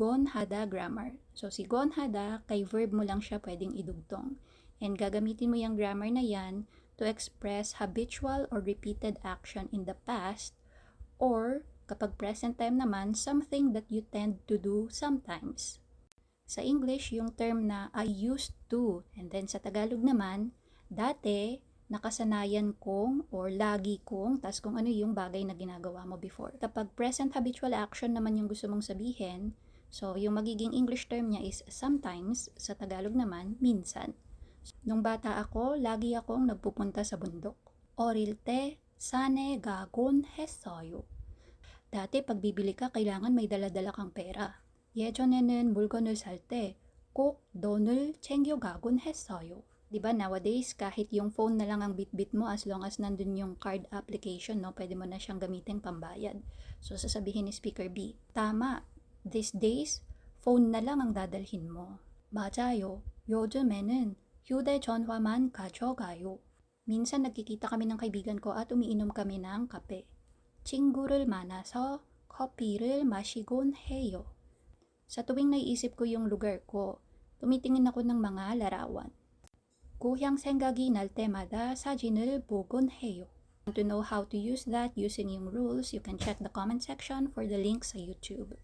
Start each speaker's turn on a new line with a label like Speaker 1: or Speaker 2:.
Speaker 1: sigon hada grammar. So sigon hada, kay verb mo lang siya pwedeng idugtong. And gagamitin mo yung grammar na yan to express habitual or repeated action in the past, or kapag present time naman, something that you tend to do sometimes. Sa English, yung term na I used to, and then sa Tagalog naman, dati, nakasanayan kong or lagi kong, tas kung ano yung bagay na ginagawa mo before. Kapag present habitual action naman yung gusto mong sabihin, so yung magiging English term niya is sometimes, sa Tagalog naman, minsan. Nung bata ako, lagi akong nagpupunta sa bundok. 어릴 때 산에 가곤 했어요. Dati pag bibili ka, kailangan may dala-dala kang pera. 예전에는 물건을 살 때 꼭 돈을 챙겨가곤 했어요. Diba nowadays, kahit yung phone na lang ang bitbit mo, as long as nandun yung card application, no, pwede mo na siyang gamitin pambayad. So sasabihin ni Speaker B, tama, these days, phone na lang ang dadalhin mo. 맞아요. 요즘에는 휴대전화만 가져가요. Minsan nagkikita kami ng kaibigan ko at umiinom kami ng kape. 친구를 만나서 커피를 마시곤 해요. Sa tuwing naiisip ko yung lugar ko, tumitingin ako ng mga larawan. 고향 생각이 날 때마다 사진을 보곤 해요. To know how to use that using yung rules, you can check the comment section for the link sa YouTube.